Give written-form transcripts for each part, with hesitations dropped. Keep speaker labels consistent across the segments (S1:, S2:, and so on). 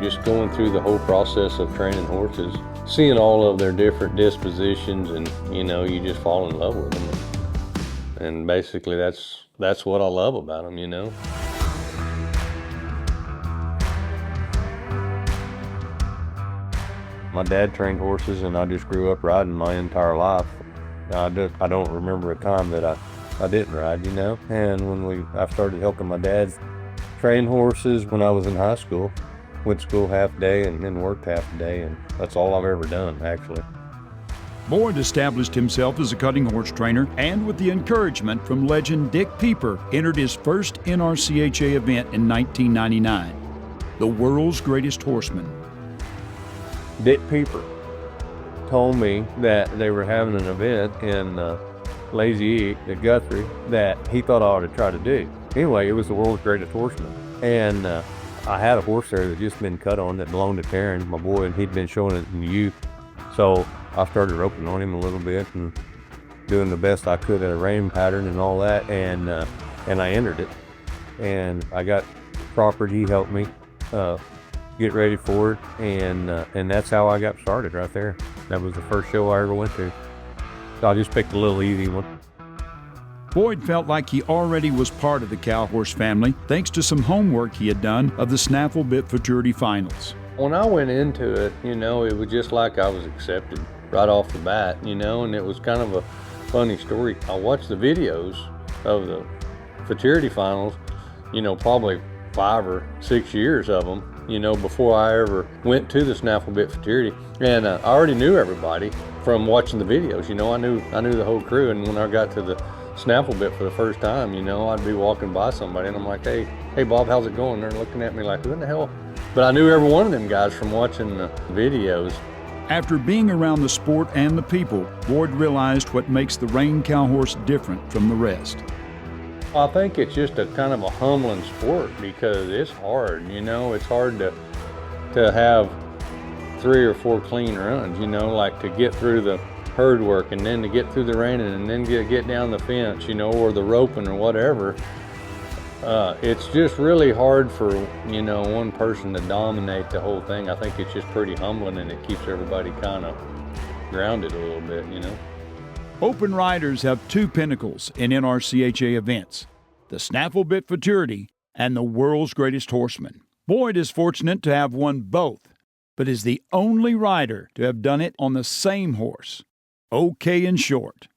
S1: just going through the whole process of training horses, seeing all of their different dispositions, and you just fall in love with them. And basically that's what I love about them. My dad trained horses, and I just grew up riding my entire life. I don't remember a time that I didn't ride, And when I started helping my dad train horses when I was in high school, went to school half a day and then worked half a day, and that's all I've ever done, actually.
S2: Boyd established himself as a cutting horse trainer, and with the encouragement from legend Dick Pieper, entered his first NRCHA event in 1999, the world's greatest horseman.
S1: Dick Pieper told me that they were having an event in Lazy Eek at Guthrie that he thought I ought to try to do. Anyway, it was the world's greatest horseman. And I had a horse there that just been cut on that belonged to Taryn, my boy, and he'd been showing it in the youth. So I started roping on him a little bit and doing the best I could at a rein pattern and all that, and I entered it. And I got Crawford, he helped me get ready for it, and that's how I got started right there. That was the first show I ever went to. So I just picked a little easy one.
S2: Boyd felt like he already was part of the cow horse family thanks to some homework he had done of the Snaffle Bit Futurity Finals.
S1: When I went into it, it was just like I was accepted right off the bat, and it was kind of a funny story. I watched the videos of the Futurity Finals, probably 5 or 6 years of them, before I ever went to the Snaffle Bit Futurity. And I already knew everybody from watching the videos, I knew the whole crew. And when I got to the Snaffle Bit for the first time, I'd be walking by somebody and I'm like, hey Bob, how's it going? They're looking at me like, who in the hell? But I knew every one of them guys from watching the videos.
S2: After being around the sport and the people, Boyd realized what makes the rein cow horse different from the rest.
S1: I think it's just a kind of a humbling sport because it's hard, it's hard to have 3 or 4 clean runs, like to get through the herd work and then to get through the reining and then get down the fence, or the roping or whatever. It's just really hard for, one person to dominate the whole thing. I think it's just pretty humbling, and it keeps everybody kind of grounded a little bit,
S2: Open riders have 2 pinnacles in NRCHA events, the Snaffle Bit Futurity and the world's greatest horseman. Boyd is fortunate to have won both, but is the only rider to have done it on the same horse. Okay, in short.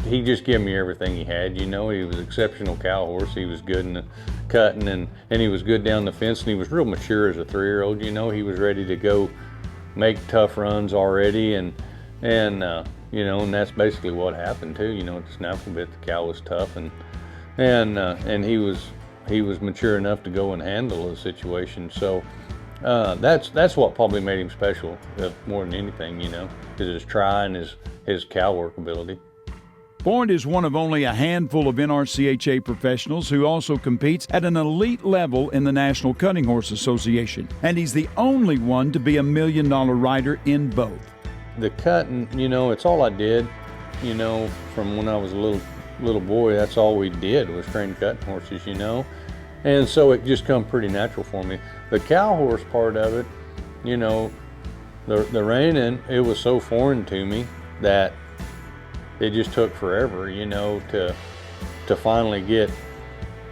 S1: He just gave me everything he had, he was an exceptional cow horse. He was good in the cutting and he was good down the fence, and he was real mature as a 3-year-old, he was ready to go make tough runs already, and that's basically what happened too, at the Snaffle Bit. The cow was tough, and he was mature enough to go and handle the situation. So that's what probably made him special more than anything, is his try and his cow work ability.
S2: Boyd is one of only a handful of NRCHA professionals who also competes at an elite level in the National Cutting Horse Association, and he's the only one to be a $1 million rider in both.
S1: The cutting, it's all I did, from when I was a little boy. That's all we did was train cutting horses, and so it just come pretty natural for me. The cow horse part of it, the reining, it was so foreign to me that it just took forever, to finally get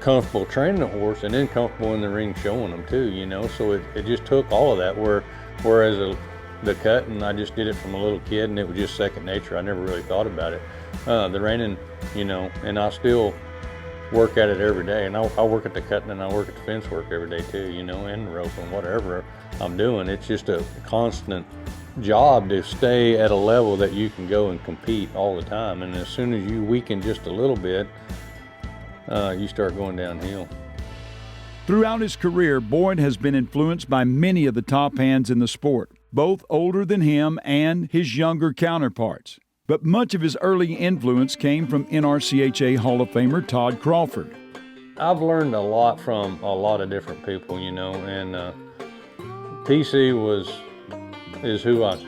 S1: comfortable training a horse and then comfortable in the ring showing them too, so it just took all of that, whereas the cutting, I just did it from a little kid and it was just second nature. I never really thought about it. The reining, and I still work at it every day, and I work at the cutting and I work at the fence work every day too, and the rope and whatever I'm doing. It's just a constant job to stay at a level that you can go and compete all the time, and as soon as you weaken just a little bit, you start going downhill.
S2: Throughout his career, Boyd has been influenced by many of the top hands in the sport, both older than him and his younger counterparts. But much of his early influence came from NRCHA Hall of Famer Todd Crawford.
S1: I've learned a lot from a lot of different people, and TC is who I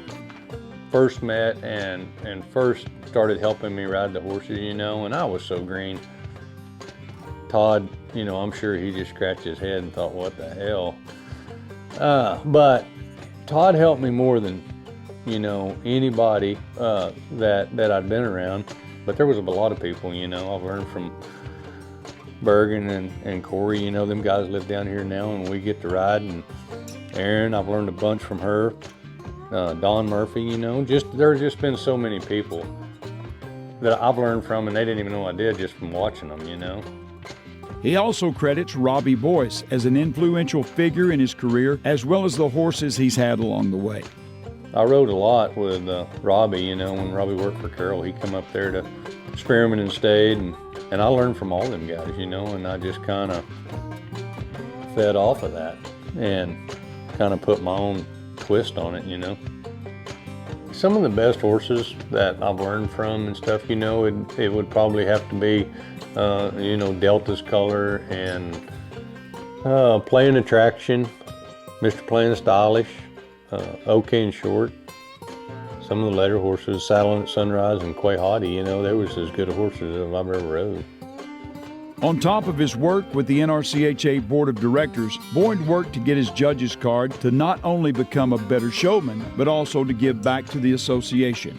S1: first met and first started helping me ride the horses, and I was so green. Todd, I'm sure he just scratched his head and thought, what the hell? But Todd helped me more than, anybody that I'd been around. But there was a lot of people, I've learned from Bergen and Corey, them guys live down here now and we get to ride. And Erin, I've learned a bunch from her. Don Murphy, there's just been so many people that I've learned from and they didn't even know I did just from watching them,
S2: He also credits Robbie Boyce as an influential figure in his career, as well as the horses he's had along the way.
S1: I rode a lot with Robbie, when Robbie worked for Carroll. He'd come up there to Spearman and stayed, and I learned from all them guys, and I just kind of fed off of that and kind of put my own twist on it, Some of the best horses that I've learned from and stuff, it would probably have to be, Delta's Color and Playing Attraction, Mr. Playing Stylish, OK and Short. Some of the later horses, Saddling at Sunrise and Quay Hottie, they was as good a horses as I've ever rode.
S2: On top of his work with the NRCHA Board of Directors, Boyd worked to get his judge's card to not only become a better showman, but also to give back to the association.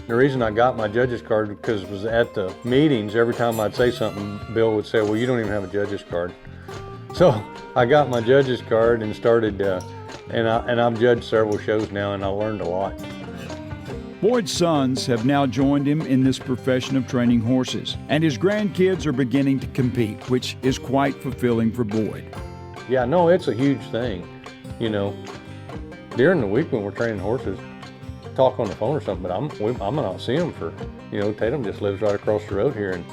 S1: The reason I got my judge's card because it was at the meetings, every time I'd say something, Bill would say, well, you don't even have a judge's card. So I got my judge's card and started, and I've judged several shows now and I learned a lot.
S2: Boyd's sons have now joined him in this profession of training horses, and his grandkids are beginning to compete, which is quite fulfilling for Boyd.
S1: Yeah, no, it's a huge thing. During the week when we're training horses, talk on the phone or something, but I'm gonna not see him for, Tatum just lives right across the road here, and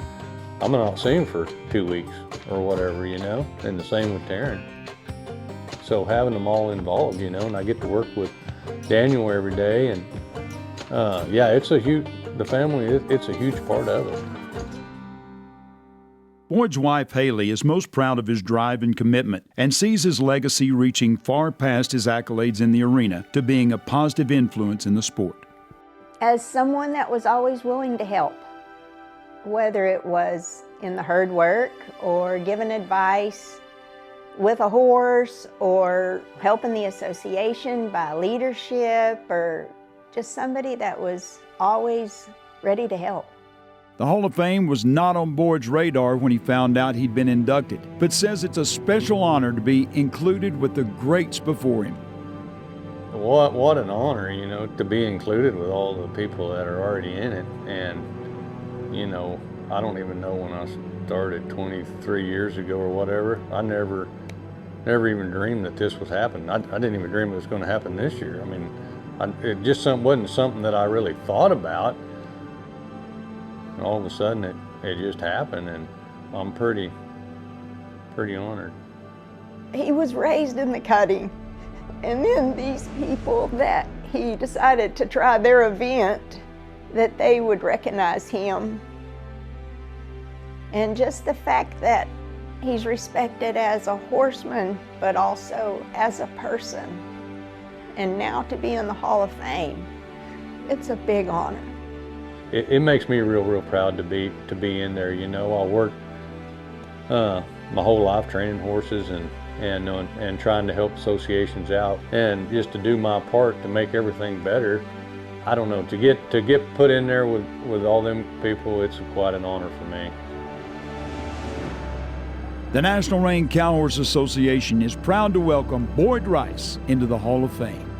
S1: I'm gonna not see him for 2 weeks or whatever, and the same with Taryn. So having them all involved, and I get to work with Daniel every day, and it's the family, it's a huge part of it.
S2: Boyd's wife, Haley, is most proud of his drive and commitment and sees his legacy reaching far past his accolades in the arena to being a positive influence in the sport.
S3: As someone that was always willing to help, whether it was in the herd work or giving advice with a horse or helping the association by leadership or just somebody that was always ready to help.
S2: The Hall of Fame was not on Boyd's radar when he found out he'd been inducted, but says it's a special honor to be included with the greats before him.
S1: What an honor, to be included with all the people that are already in it. And, I don't even know when I started 23 years ago or whatever. I never even dreamed that this was happening. I didn't even dream it was going to happen this year. It just wasn't something that I really thought about. And all of a sudden it just happened, and I'm pretty honored.
S3: He was raised in the cutting, and then these people that he decided to try their event, that they would recognize him. And just the fact that he's respected as a horseman, but also as a person. And now to be in the Hall of Fame, it's a big honor.
S1: It makes me real proud to be in there. I worked my whole life training horses and trying to help associations out, and just to do my part to make everything better. I don't know, to get put in there with all them people, it's quite an honor for me.
S2: The National Rein Cowhorse Association is proud to welcome Boyd Rice into the Hall of Fame.